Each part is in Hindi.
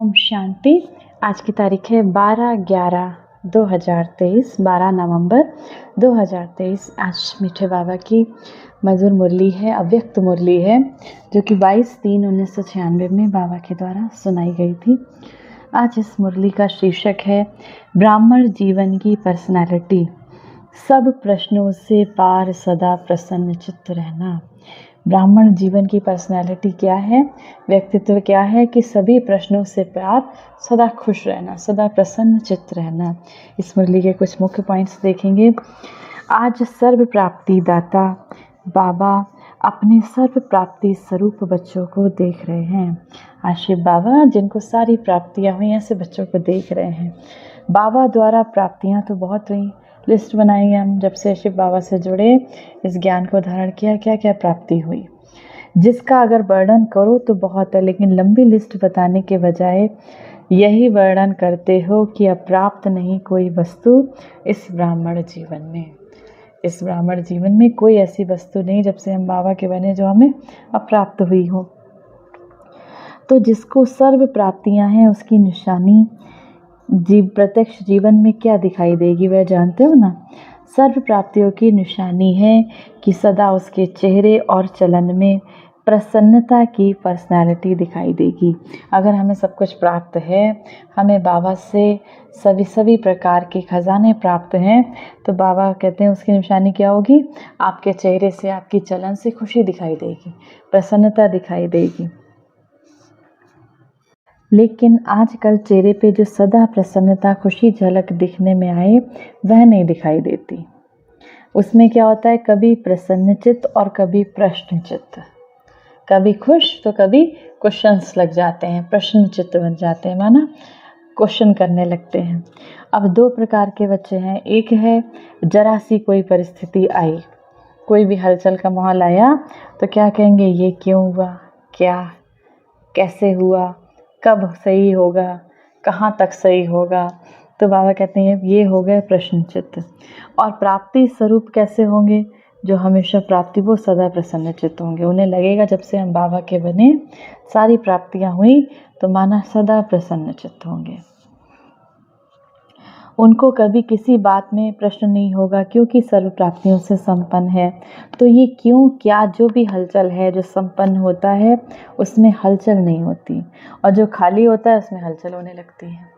ओम शांति। आज की तारीख है 12/11/2023, 12 नवंबर 2023। आज मीठे बाबा की मधुर मुरली है, अव्यक्त मुरली है, जो कि 22/3/1996 में बाबा के द्वारा सुनाई गई थी। आज इस मुरली का शीर्षक है ब्राह्मण जीवन की पर्सनालिटी, सब प्रश्नों से पार सदा प्रसन्न चित्त रहना। ब्राह्मण जीवन की पर्सनैलिटी क्या है, व्यक्तित्व क्या है कि सभी प्रश्नों से पार सदा खुश रहना, सदा प्रसन्न चित्त रहना। इस मुरली के कुछ मुख्य पॉइंट्स देखेंगे। आज सर्व प्राप्ति दाता बाबा अपने सर्व प्राप्ति स्वरूप बच्चों को देख रहे हैं। आज शिव बाबा जिनको सारी प्राप्तियां हुई ऐसे बच्चों को देख रहे हैं। बाबा द्वारा प्राप्तियां तो बहुत हुई, लिस्ट बनाएंगे हम जब से शिव बाबा से जुड़े, इस ज्ञान को धारण किया, क्या क्या प्राप्ति हुई, जिसका अगर वर्णन करो तो बहुत है, लेकिन लंबी लिस्ट बताने के बजाय यही वर्णन करते हो कि अप्राप्त नहीं कोई वस्तु इस ब्राह्मण जीवन में। इस ब्राह्मण जीवन में कोई ऐसी वस्तु नहीं जब से हम बाबा के बने जो हमें अप्राप्त हुई हो। तो जिसको सर्व प्राप्तियां हैं उसकी निशानी प्रत्यक्ष जीवन में क्या दिखाई देगी वह जानते हो ना। सर्व प्राप्तियों की निशानी है कि सदा उसके चेहरे और चलन में प्रसन्नता की पर्सनालिटी दिखाई देगी। अगर हमें सब कुछ प्राप्त है, हमें बाबा से सभी प्रकार के खजाने प्राप्त हैं, तो बाबा कहते हैं उसकी निशानी क्या होगी, आपके चेहरे से, आपकी चलन से खुशी दिखाई देगी, प्रसन्नता दिखाई देगी। लेकिन आजकल चेहरे पे जो सदा प्रसन्नता, खुशी झलक दिखने में आए वह नहीं दिखाई देती। उसमें क्या होता है, कभी प्रसन्नचित्त और कभी प्रश्नचित्त, कभी खुश तो कभी क्वेश्चंस लग जाते हैं, प्रश्नचित्त बन जाते हैं, माना क्वेश्चन करने लगते हैं। अब दो प्रकार के बच्चे हैं। एक है जरा सी कोई परिस्थिति आई, कोई भी हलचल का माहौल आया तो क्या कहेंगे, ये क्यों हुआ, क्या कैसे हुआ, कब सही होगा, कहाँ तक सही होगा। तो बाबा कहते हैं ये हो गए प्रश्नचित्त। और प्राप्ति स्वरूप कैसे होंगे, जो हमेशा प्राप्ति, वो सदा प्रसन्न चित्त होंगे। उन्हें लगेगा जब से हम बाबा के बने, सारी प्राप्तियां हुई तो माना सदा प्रसन्न चित्त होंगे। उनको कभी किसी बात में प्रश्न नहीं होगा, क्योंकि सर्व प्राप्तियों से संपन्न है। तो ये क्यों क्या, जो भी हलचल है, जो संपन्न होता है उसमें हलचल नहीं होती, और जो खाली होता है उसमें हलचल होने लगती है।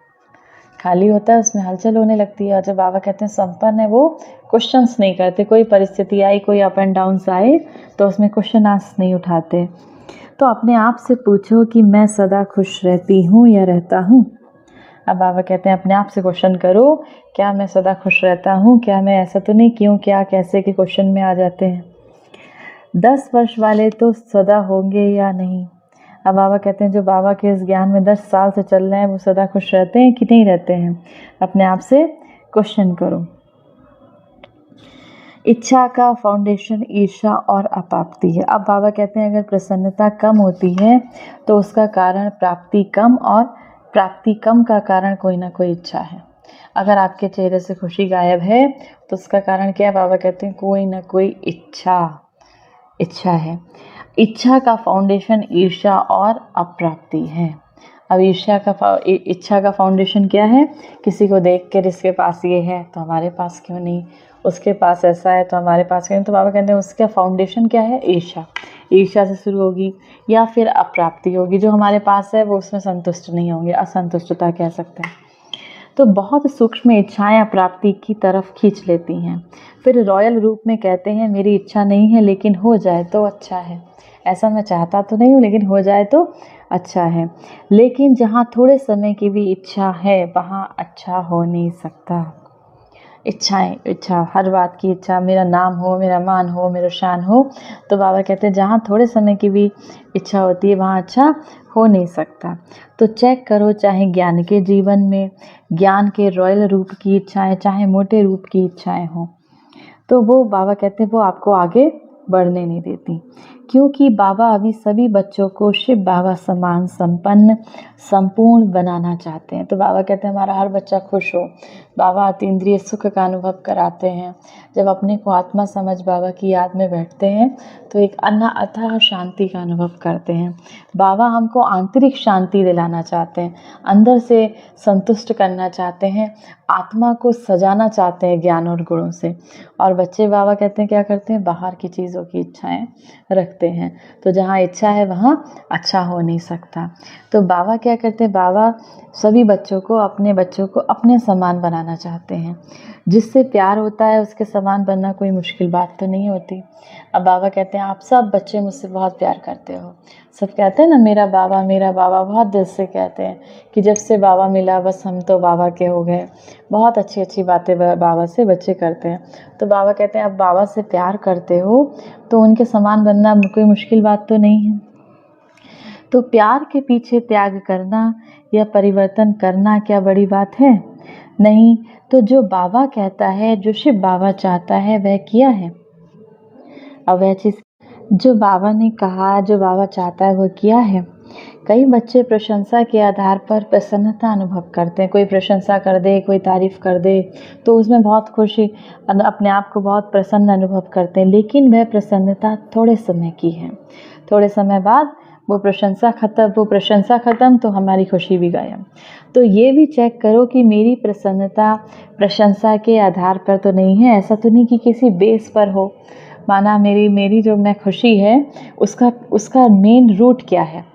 खाली होता है उसमें हलचल होने लगती है। और जब बाबा कहते हैं संपन्न है, वो क्वेश्चंस नहीं करते। कोई परिस्थिति आई, कोई अप एंड डाउन्स आए तो उसमें क्वेश्चन आंसर नहीं उठाते। तो अपने आप से पूछो कि मैं सदा खुश रहती हूँ या रहता हूँ। अब बाबा कहते हैं अपने आप से क्वेश्चन करो, क्या मैं सदा खुश रहता हूँ, क्या मैं ऐसा तो नहीं, क्यों क्या कैसे के क्वेश्चन में आ जाते हैं। 10 वर्ष वाले तो सदा होंगे या नहीं। अब बाबा कहते हैं जो बाबा के इस ज्ञान में 10 साल से चल रहे हैं वो सदा खुश रहते हैं कि नहीं रहते हैं। अपने आप से क्वेश्चन करो। इच्छा का फाउंडेशन ईर्ष्या और अप्राप्ति है। अब बाबा कहते हैं अगर प्रसन्नता कम होती है तो उसका कारण प्राप्ति कम, और प्राप्ति कम का कारण कोई ना कोई इच्छा है। अगर आपके चेहरे से खुशी गायब है तो उसका कारण क्या है, बाबा कहते हैं कोई ना कोई इच्छा है। इच्छा का फाउंडेशन ईर्ष्या और अप्राप्ति है। अब इच्छा का फाउंडेशन क्या है, किसी को देख कर इसके पास ये है तो हमारे पास क्यों नहीं, उसके पास ऐसा है तो हमारे पास क्यों नहीं। तो बाबा कहते हैं उसका फाउंडेशन क्या है, ईर्ष्या से शुरू होगी, या फिर अप्राप्ति होगी। जो हमारे पास है वो उसमें संतुष्ट नहीं होंगे, असंतुष्टता कह सकते हैं। तो बहुत सूक्ष्म इच्छाएं अप्राप्ति की तरफ खींच लेती हैं। फिर रॉयल रूप में कहते हैं मेरी इच्छा नहीं है लेकिन हो जाए तो अच्छा है, ऐसा मैं चाहता तो नहीं हूँ लेकिन हो जाए तो अच्छा है। लेकिन जहाँ थोड़े समय की भी इच्छा है वहाँ अच्छा हो नहीं सकता। इच्छा, हर बात की इच्छा, मेरा नाम हो, मेरा मान हो, मेरा शान हो। तो बाबा कहते हैं जहाँ थोड़े समय की भी इच्छा होती है वहाँ अच्छा हो नहीं सकता। तो चेक करो, चाहे ज्ञान के जीवन में ज्ञान के रॉयल रूप की इच्छाएं, चाहे मोटे रूप की इच्छाएं हो, तो वो बाबा कहते हैं वो आपको आगे बढ़ने नहीं देती। क्योंकि बाबा अभी सभी बच्चों को शिव बाबा समान संपन्न संपूर्ण बनाना चाहते हैं। तो बाबा कहते हैं हमारा हर बच्चा खुश हो। बाबा अतीन्द्रिय सुख का अनुभव कराते हैं। जब अपने को आत्मा समझ बाबा की याद में बैठते हैं तो एक अथाह शांति का अनुभव करते हैं। बाबा हमको आंतरिक शांति दिलाना चाहते हैं, अंदर से संतुष्ट करना चाहते हैं, आत्मा को सजाना चाहते हैं ज्ञान और गुणों से। और बच्चे बाबा कहते हैं क्या करते हैं, बाहर की चीज़ों की इच्छाएं रखते हैं। तो जहाँ इच्छा है वहाँ अच्छा हो नहीं सकता। तो बाबा क्या करते हैं, बाबा सभी बच्चों को अपने समान बनाना चाहते हैं। जिससे प्यार होता है उसके समान बनना कोई मुश्किल बात तो नहीं होती। अब बाबा कहते हैं आप सब बच्चे मुझसे बहुत प्यार करते हो। सब कहते हैं ना मेरा बाबा, बहुत दिल से कहते हैं कि जब से बाबा मिला बस हम तो बाबा के हो गए। बहुत अच्छी अच्छी बातें बाबा से बच्चे करते हैं। तो बाबा कहते हैं आप बाबा से प्यार करते हो तो उनके समान बनना कोई मुश्किल बात तो नहीं है। तो प्यार के पीछे त्याग करना या परिवर्तन करना क्या बड़ी बात है? नहीं। तो जो बाबा कहता है, जो शिव बाबा चाहता है वह किया है। अब वह चीज़ जो बाबा ने कहा, जो बाबा चाहता है वह किया है। कई बच्चे प्रशंसा के आधार पर प्रसन्नता अनुभव करते हैं। कोई प्रशंसा कर दे, कोई तारीफ़ कर दे तो उसमें बहुत खुशी, अपने आप को बहुत प्रसन्न अनुभव करते हैं। लेकिन वह प्रसन्नता थोड़े समय की है। थोड़े समय बाद वो प्रशंसा ख़त्म तो हमारी खुशी भी गायब। तो ये भी चेक करो कि मेरी प्रसन्नता प्रशंसा के आधार पर तो नहीं है। ऐसा तो नहीं कि किसी बेस पर हो। माना मेरी जो मैं खुशी है उसका मेन रूट क्या है?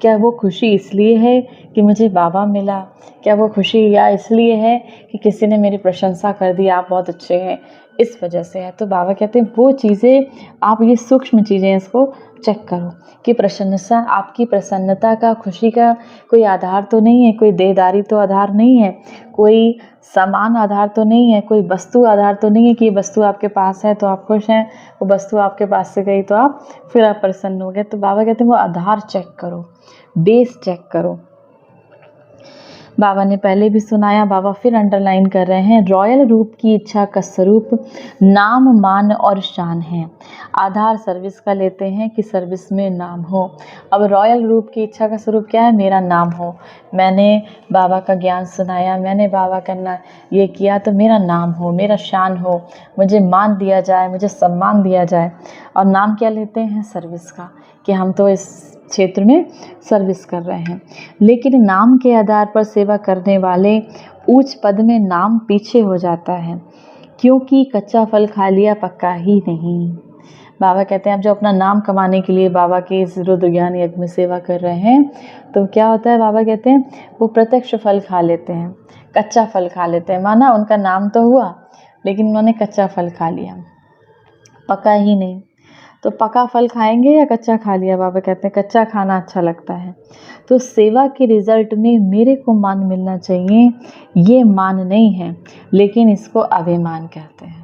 क्या वो खुशी इसलिए है कि मुझे बाबा मिला? क्या वो खुशी या इसलिए है कि किसी ने मेरी प्रशंसा कर दी, आप बहुत अच्छे हैं, इस वजह से है? तो बाबा कहते हैं वो चीज़ें, आप ये सूक्ष्म चीज़ें इसको चेक करो कि प्रसन्नता, आपकी प्रसन्नता का, खुशी का कोई आधार तो नहीं है, कोई देहदारी तो आधार नहीं है, कोई सामान आधार तो नहीं है, कोई वस्तु आधार तो नहीं है कि ये वस्तु आपके पास है तो आप खुश हैं, वो वस्तु आपके पास से गई तो आप प्रसन्न हो गए। तो बाबा कहते हैं वो आधार चेक करो, बेस चेक करो। बाबा ने पहले भी सुनाया, बाबा फिर अंडरलाइन कर रहे हैं, रॉयल रूप की इच्छा का स्वरूप नाम, मान और शान है। आधार सर्विस का लेते हैं कि सर्विस में नाम हो। अब रॉयल रूप की इच्छा का स्वरूप क्या है? मेरा नाम हो। मैंने बाबा का ज्ञान सुनाया, मैंने बाबा का ये किया तो मेरा नाम हो, मेरा शान हो, मुझे मान दिया जाए, मुझे सम्मान दिया जाए। और नाम क्या लेते हैं? सर्विस का, कि हम तो इस क्षेत्र में सर्विस कर रहे हैं। लेकिन नाम के आधार पर सेवा करने वाले उच्च पद में नाम पीछे हो जाता है, क्योंकि कच्चा फल खा लिया पक्का ही नहीं। बाबा कहते हैं आप जो अपना नाम कमाने के लिए बाबा के इस रुद्र ज्ञान यज्ञ में सेवा कर रहे हैं तो क्या होता है? बाबा कहते हैं वो प्रत्यक्ष फल खा लेते हैं, कच्चा फल खा लेते हैं। माना उनका नाम तो हुआ लेकिन उन्होंने कच्चा फल खा लिया, पका ही नहीं। तो पका फल खाएंगे या कच्चा खा लिया? बाबा कहते हैं कच्चा खाना अच्छा लगता है। तो सेवा के रिजल्ट में मेरे को मान मिलना चाहिए, ये मान नहीं है, लेकिन इसको अभिमान कहते हैं।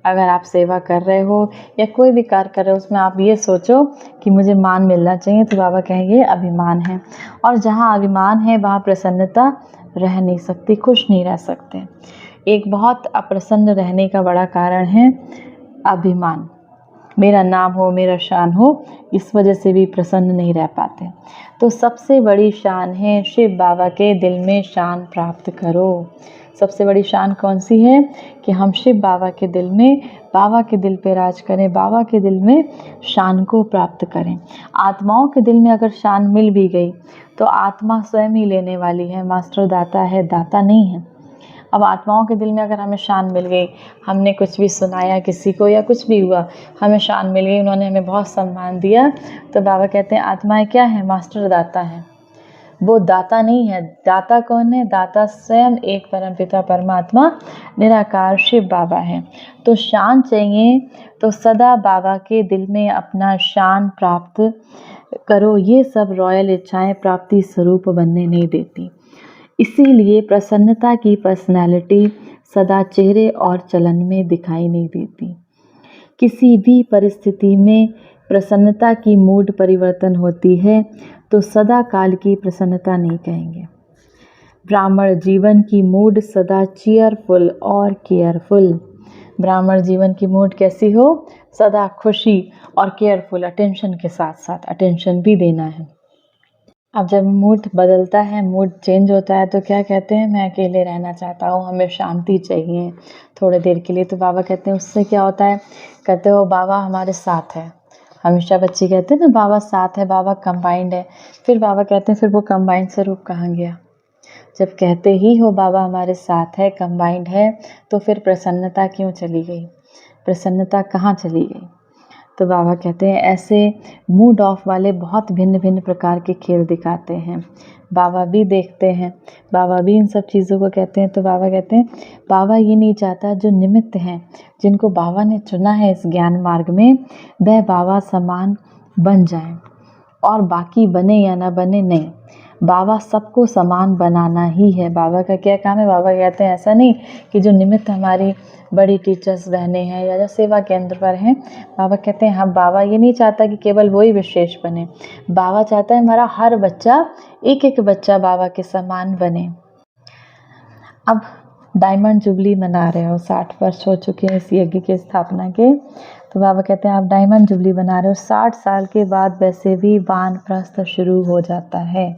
अगर आप सेवा कर रहे हो या कोई भी कार्य कर रहे हो उसमें आप ये सोचो कि मुझे मान मिलना चाहिए, तो बाबा कहेंगे अभिमान है। और जहाँ अभिमान है वहाँ प्रसन्नता रह नहीं सकती, खुश नहीं रह सकते। एक बहुत अप्रसन्न रहने का बड़ा कारण है अभिमान। मेरा नाम हो, मेरा शान हो, इस वजह से भी प्रसन्न नहीं रह पाते। तो सबसे बड़ी शान है शिव बाबा के दिल में शान प्राप्त करो। सबसे बड़ी शान कौन सी है? कि हम शिव बाबा के दिल में, बाबा के दिल पे राज करें, बाबा के दिल में शान को प्राप्त करें। आत्माओं के दिल में अगर शान मिल भी गई तो आत्मा स्वयं ही लेने वाली है, मास्टर दाता है, दाता नहीं है। अब आत्माओं के दिल में अगर हमें शान मिल गई, हमने कुछ भी सुनाया किसी को या कुछ भी हुआ, हमें शान मिल गई, उन्होंने हमें बहुत सम्मान दिया, तो बाबा कहते हैं आत्माएं क्या है? मास्टर दाता है। वो दाता नहीं है। दाता कौन है? दाता स्वयं एक परमपिता परमात्मा निराकार शिव बाबा है। तो शान चाहिए तो सदा बाबा के दिल में अपना शान प्राप्त करो। ये सब रॉयल इच्छाएं प्राप्ति स्वरूप बनने नहीं देती। इसीलिए प्रसन्नता की पर्सनैलिटी सदा चेहरे और चलन में दिखाई नहीं देती। किसी भी परिस्थिति में प्रसन्नता की मूड परिवर्तन होती है तो सदा काल की प्रसन्नता नहीं कहेंगे। ब्राह्मण जीवन की मूड सदा चीयरफुल और केयरफुल, ब्राह्मण जीवन की मूड कैसी हो? सदा खुशी और केयरफुल, अटेंशन के साथ साथ अटेंशन भी देना है। अब जब मूड बदलता है, मूड चेंज होता है, तो क्या कहते हैं, मैं अकेले रहना चाहता हूँ, हमें शांति चाहिए थोड़ी देर के लिए। तो बाबा कहते हैं उससे क्या होता है? कहते हो बाबा हमारे साथ है। हमेशा बच्चे कहते हैं ना बाबा साथ है, बाबा कंबाइंड है। फिर बाबा कहते हैं फिर वो कंबाइंड स्वरूप कहाँ गया? जब कहते ही हो बाबा हमारे साथ है, कंबाइंड है, तो फिर प्रसन्नता क्यों चली गई? प्रसन्नता कहाँ चली गई? तो बाबा कहते हैं ऐसे मूड ऑफ वाले बहुत भिन्न भिन्न प्रकार के खेल दिखाते हैं। बाबा भी देखते हैं, बाबा भी इन सब चीज़ों को कहते हैं। तो बाबा कहते हैं बाबा ये नहीं चाहता जो निमित्त हैं, जिनको बाबा ने चुना है इस ज्ञान मार्ग में, वह बाबा समान बन जाए, और बाकी बने या ना बने नहीं, बाबा सबको समान बनाना ही है। बाबा का क्या काम है? बाबा कहते हैं ऐसा नहीं कि जो निमित्त हमारी बड़ी टीचर्स बहनें हैं या जो सेवा केंद्र पर हैं, बाबा कहते हैं हाँ, बाबा ये नहीं चाहता कि केवल वही विशेष बने। बाबा चाहता है हमारा हर बच्चा, एक एक बच्चा बाबा के समान बने। अब डायमंड जुबली मना रहे हो, 60 वर्ष हो चुके हैं इस यज्ञ की स्थापना के। तो बाबा कहते हैं आप डायमंड जुबली बना रहे हो, 60 साल के बाद वैसे भी वानप्रस्थ शुरू हो जाता है।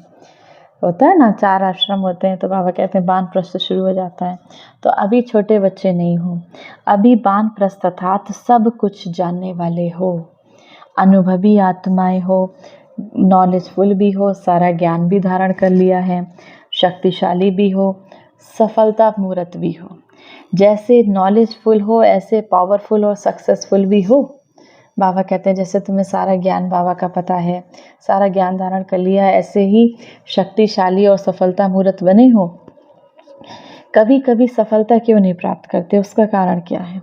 होता है ना, 4 आश्रम होते हैं, तो बाबा कहते हैं वानप्रस्थ शुरू हो जाता है। तो अभी छोटे बच्चे नहीं हो, अभी वानप्रस्थ अर्थात सब कुछ जानने वाले हो, अनुभवी आत्माएं हो, नॉलेजफुल भी हो, सारा ज्ञान भी धारण कर लिया है, शक्तिशाली भी हो, सफलता मूर्त भी हो। जैसे नॉलेजफुल हो ऐसे पावरफुल और सक्सेसफुल भी हो। बाबा कहते हैं जैसे तुम्हें सारा ज्ञान बाबा का पता है, सारा ज्ञान धारण कर लिया है, ऐसे ही शक्तिशाली और सफलता मूर्त बने हो। कभी कभी सफलता क्यों नहीं प्राप्त करते? उसका कारण क्या है?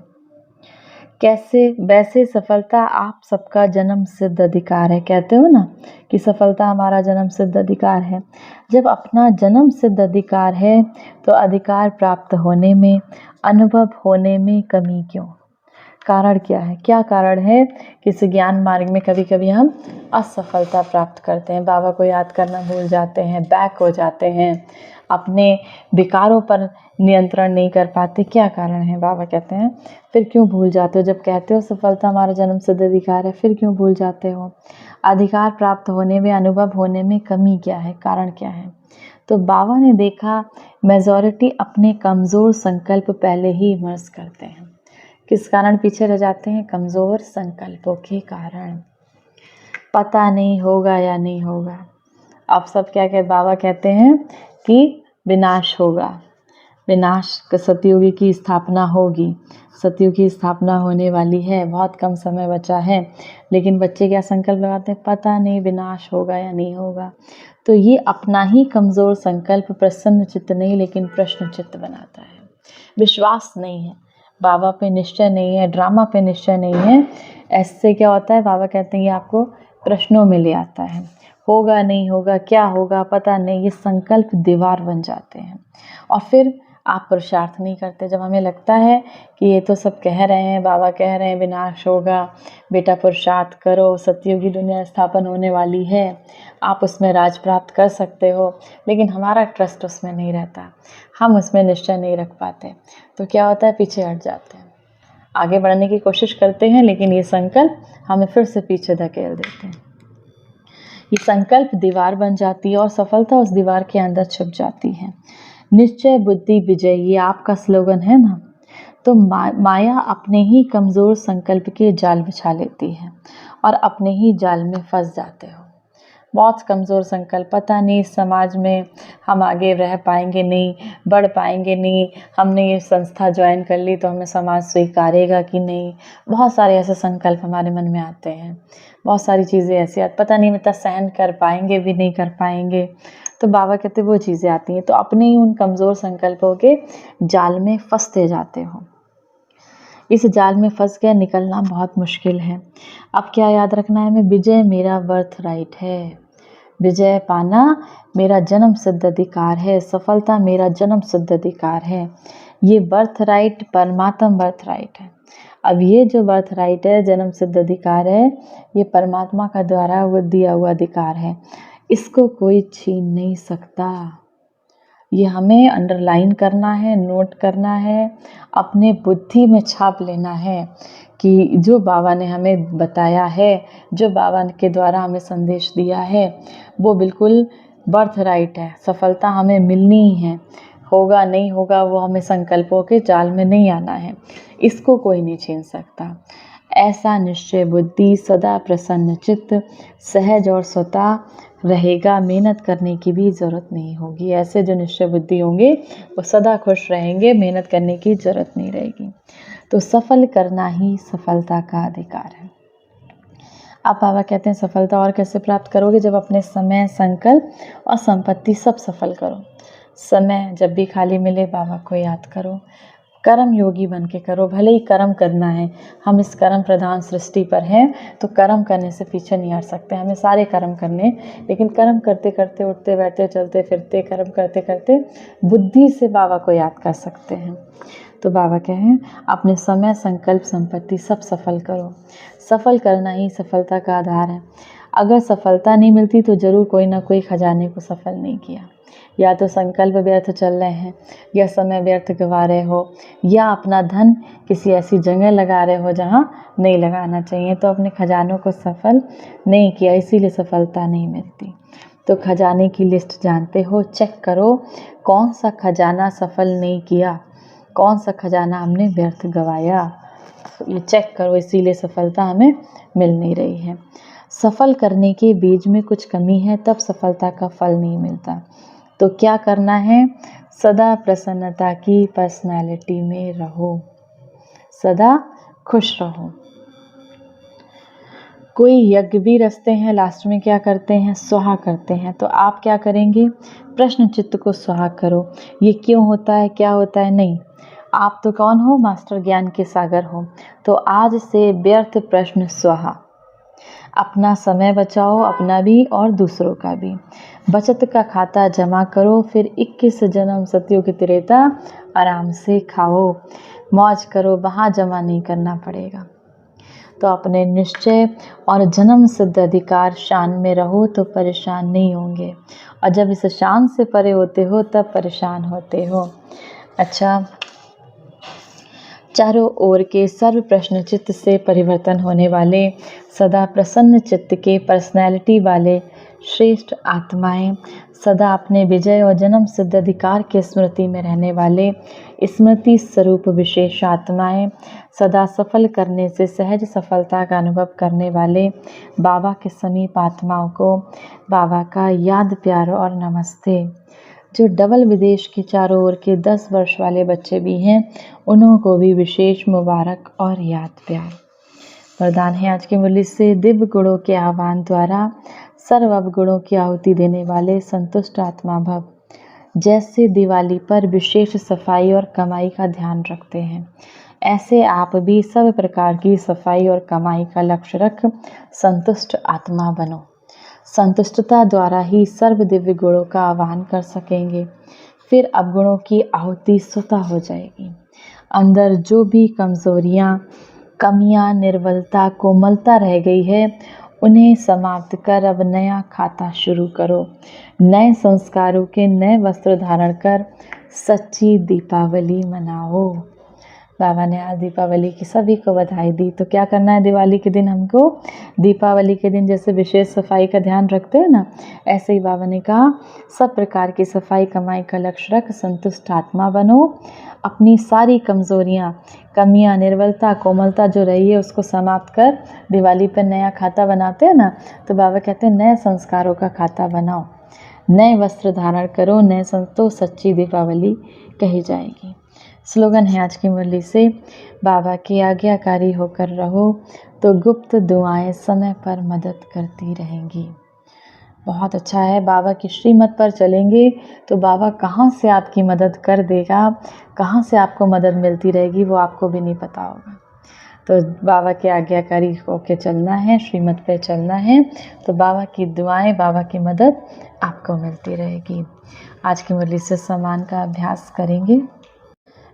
कैसे? वैसे सफलता आप सबका जन्म सिद्ध अधिकार है। कहते हो ना कि सफलता हमारा जन्म सिद्ध अधिकार है। जब अपना जन्म सिद्ध अधिकार है तो अधिकार प्राप्त होने में, अनुभव होने में कमी क्यों? कारण क्या है? क्या कारण है कि इस ज्ञान मार्ग में कभी कभी हम असफलता प्राप्त करते हैं, बाबा को याद करना भूल जाते हैं, बैक हो जाते हैं, अपने विकारों पर नियंत्रण नहीं कर पाते? क्या कारण है? बाबा कहते हैं फिर क्यों भूल जाते हो? जब कहते हो सफलता हमारा जन्म सिद्ध अधिकार है, फिर क्यों भूल जाते हो? अधिकार प्राप्त होने में, अनुभव होने में कमी क्या है? कारण क्या है? तो बाबा ने देखा मेजॉरिटी अपने कमज़ोर संकल्प पहले ही मर्ज करते हैं। किस कारण पीछे रह जाते हैं? कमज़ोर संकल्पों के कारण। पता नहीं होगा या नहीं होगा। अब सब क्या कहते? बाबा कहते हैं कि विनाश होगा, विनाश, सतयुगी की स्थापना होगी, सतयुग की स्थापना होने वाली है, बहुत कम समय बचा है। लेकिन बच्चे क्या संकल्प लगाते हैं? पता नहीं विनाश होगा या नहीं होगा। तो ये अपना ही कमज़ोर संकल्प प्रसन्न चित्त नहीं लेकिन प्रश्न चित्त बनाता है। विश्वास नहीं है, बाबा पे निश्चय नहीं है, ड्रामा पे निश्चय नहीं है। ऐसे क्या होता है? बाबा कहते हैं ये आपको प्रश्नों में ले आता है। होगा नहीं होगा, क्या होगा पता नहीं, ये संकल्प दीवार बन जाते हैं। और फिर आप पुरुषार्थ नहीं करते। जब हमें लगता है कि ये तो सब कह रहे हैं, बाबा कह रहे हैं विनाश होगा, बेटा पुरुषार्थ करो, सतयुगी दुनिया स्थापन होने वाली है, आप उसमें राज प्राप्त कर सकते हो, लेकिन हमारा ट्रस्ट उसमें नहीं रहता, हम उसमें निश्चय नहीं रख पाते, तो क्या होता है? पीछे हट जाते हैं। आगे बढ़ने की कोशिश करते हैं लेकिन ये संकल्प हमें फिर से पीछे धकेल देते हैं। ये संकल्प दीवार बन जाती है और सफलता उस दीवार के अंदर छुप जाती है। निश्चय बुद्धि विजय, ये आपका स्लोगन है ना। तो माया अपने ही कमज़ोर संकल्प के जाल बिछा लेती है और अपने ही जाल में फंस जाते हो। बहुत कमज़ोर संकल्प, पता नहीं इस समाज में हम आगे रह पाएंगे नहीं, बढ़ पाएंगे नहीं, हमने ये संस्था ज्वाइन कर ली तो हमें समाज स्वीकारेगा कि नहीं। बहुत सारे ऐसे संकल्प हमारे मन में आते हैं, बहुत सारी चीज़ें ऐसी आती, पता नहीं मतलब सहन कर पाएंगे भी नहीं कर पाएंगे। तो बाबा कहते वो चीज़ें आती हैं, तो अपने ही उन कमज़ोर संकल्पों के जाल में फंसते जाते हो। इस जाल में फंस गया, निकलना बहुत मुश्किल है। अब क्या याद रखना है हमें? विजय मेरा बर्थ राइट है, विजय पाना मेरा जन्म सिद्ध अधिकार है, सफलता मेरा जन्म सिद्ध अधिकार है। ये बर्थ राइट परमात्मा बर्थ राइट है। अब ये जो बर्थ राइट है, जन्म सिद्ध अधिकार है, ये परमात्मा का द्वारा दिया हुआ अधिकार है, इसको कोई छीन नहीं सकता। ये हमें अंडरलाइन करना है, नोट करना है, अपने बुद्धि में छाप लेना है कि जो बाबा ने हमें बताया है, जो बाबा के द्वारा हमें संदेश दिया है, वो बिल्कुल बर्थ राइट है। सफलता हमें मिलनी ही है, होगा नहीं होगा वो हमें संकल्पों के जाल में नहीं आना है, इसको कोई नहीं छीन सकता। ऐसा निश्चय बुद्धि सदा प्रसन्न चित्त सहज और स्वतः रहेगा, मेहनत करने की भी ज़रूरत नहीं होगी। ऐसे जो निश्चय बुद्धि होंगे वो सदा खुश रहेंगे, मेहनत करने की ज़रूरत नहीं रहेगी। तो सफल करना ही सफलता का अधिकार है। अब बाबा कहते हैं सफलता और कैसे प्राप्त करोगे? जब अपने समय, संकल्प और संपत्ति सब सफल करो। समय जब भी खाली मिले बाबा को याद करो, कर्म योगी बन के करो। भले ही कर्म करना है, हम इस कर्म प्रधान सृष्टि पर हैं, तो कर्म करने से पीछे नहीं हट सकते, हमें सारे कर्म करने। लेकिन कर्म करते करते, उठते बैठते, चलते फिरते, कर्म करते करते बुद्धि से बाबा को याद कर सकते हैं। तो बाबा कहें अपने समय, संकल्प, संपत्ति सब सफल करो। सफल करना ही सफलता का आधार है। अगर सफलता नहीं मिलती तो ज़रूर कोई ना कोई खजाने को सफल नहीं किया। या तो संकल्प व्यर्थ चल रहे हैं, या समय व्यर्थ गंवा रहे हो, या अपना धन किसी ऐसी जगह लगा रहे हो जहाँ नहीं लगाना चाहिए, तो अपने खजानों को सफल नहीं किया, इसीलिए सफलता नहीं मिलती। तो खजाने की लिस्ट जानते हो, चेक करो कौन सा खजाना सफल नहीं किया, कौन सा खजाना हमने व्यर्थ गंवाया, ये चेक करो, इसीलिए सफलता हमें मिल नहीं रही है। सफल करने के बीज में कुछ कमी है, तब सफलता का फल नहीं मिलता। तो क्या करना है? सदा प्रसन्नता की पर्सनालिटी में रहो, सदा खुश रहो। कोई यज्ञ भी रचते हैं, लास्ट में क्या करते हैं? स्वाहा करते हैं। तो आप क्या करेंगे? प्रश्न चित्त को स्वाहा करो। ये क्यों होता है, क्या होता है? नहीं, आप तो कौन हो? मास्टर ज्ञान के सागर हो। तो आज से व्यर्थ प्रश्न स्वाहा। अपना समय बचाओ, अपना भी और दूसरों का भी। बचत का खाता जमा करो, फिर 21 जन्म सतयुग त्रेता आराम से खाओ, मौज करो, वहाँ जमा नहीं करना पड़ेगा। तो अपने निश्चय और जन्म सिद्ध अधिकार शान में रहो तो परेशान नहीं होंगे, और जब इस शान से परे होते हो तब परेशान होते हो। अच्छा, चारों ओर के सर्व प्रश्न चित्त से परिवर्तन होने वाले, सदा प्रसन्न चित्त के पर्सनैलिटी वाले श्रेष्ठ आत्माएं, सदा अपने विजय और जन्म सिद्ध अधिकार के स्मृति में रहने वाले स्मृति स्वरूप विशेष आत्माएं, सदा सफल करने से सहज सफलता का अनुभव करने वाले बाबा के समीप आत्माओं को बाबा का याद, प्यार और नमस्ते। जो डबल विदेश के चारों ओर के 10 वर्ष वाले बच्चे भी हैं, उन्हों को भी विशेष मुबारक और याद प्यार। वरदान है आज की मुरली से, दिव्य गुणों के आह्वान द्वारा सर्व अवगुणों की आहुति देने वाले संतुष्ट आत्मा भव। जैसे दिवाली पर विशेष सफाई और कमाई का ध्यान रखते हैं, ऐसे आप भी सब प्रकार की सफाई और कमाई का लक्ष्य रख संतुष्ट आत्मा बनो। संतुष्टता द्वारा ही सर्व दिव्य गुणों का आह्वान कर सकेंगे, फिर अवगुणों की आहुति स्वतः हो जाएगी। अंदर जो भी कमजोरियां, कमियां, निर्बलता, कोमलता रह गई है, उन्हें समाप्त कर अब नया खाता शुरू करो। नए संस्कारों के नए वस्त्र धारण कर सच्ची दीपावली मनाओ। बाबा ने आज दीपावली की सभी को बधाई दी। तो क्या करना है दिवाली के दिन हमको? दीपावली के दिन जैसे विशेष सफाई का ध्यान रखते हैं ना, ऐसे ही बाबा ने कहा सब प्रकार की सफाई कमाई का लक्ष्य रख संतुष्ट आत्मा बनो। अपनी सारी कमज़ोरियाँ, कमियाँ, निर्बलता, कोमलता जो रही है उसको समाप्त कर दिवाली पर नया खाता बनाते हैं ना, तो बाबा कहते हैं नए संस्कारों का खाता बनाओ, नए वस्त्र धारण करो, नए तो सच्ची दीपावली कही जाएगी। स्लोगन है आज की मुरली से, बाबा की आज्ञाकारी होकर रहो तो गुप्त दुआएं समय पर मदद करती रहेंगी। बहुत अच्छा है, बाबा की श्रीमत पर चलेंगे तो बाबा कहाँ से आपकी मदद कर देगा, कहाँ से आपको मदद मिलती रहेगी वो आपको भी नहीं पता होगा। तो बाबा के आज्ञाकारी होकर चलना है, श्रीमत पर चलना है, तो बाबा की दुआएं, बाबा की मदद आपको मिलती रहेगी। आज की मुरली से सम्मान का अभ्यास करेंगे।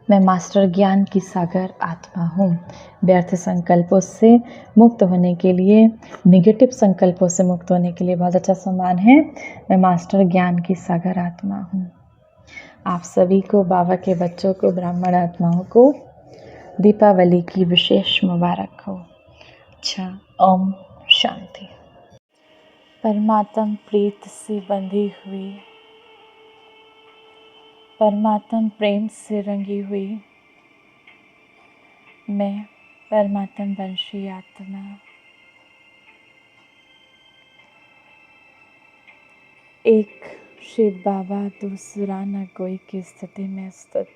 मैं मास्टर ज्ञान की सागर आत्मा हूँ। व्यर्थ संकल्पों से मुक्त होने के लिए, निगेटिव संकल्पों से मुक्त होने के लिए बहुत अच्छा सम्मान है, मैं मास्टर ज्ञान की सागर आत्मा हूँ। आप सभी को, बाबा के बच्चों को, ब्राह्मण आत्माओं को दीपावली की विशेष मुबारक हो। अच्छा, ओम शांति। परमात्म प्रीत से बंधी हुई, परमात्म प्रेम से रंगी हुई मैं परमात्म वंशी आत्मा एक शिव बाबा दूसरा न कोई की स्थिति में स्थित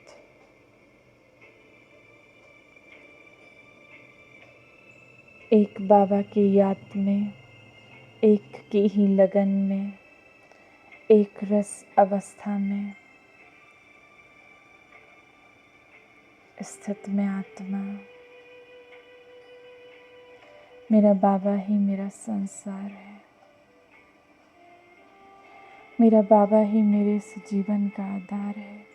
एक बाबा की याद में, एक की ही लगन में, एक रस अवस्था में स्थित में आत्मा। मेरा बाबा ही मेरा संसार है, मेरा बाबा ही मेरे इस जीवन का आधार है,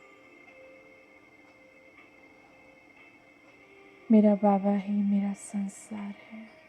मेरा बाबा ही मेरा संसार है।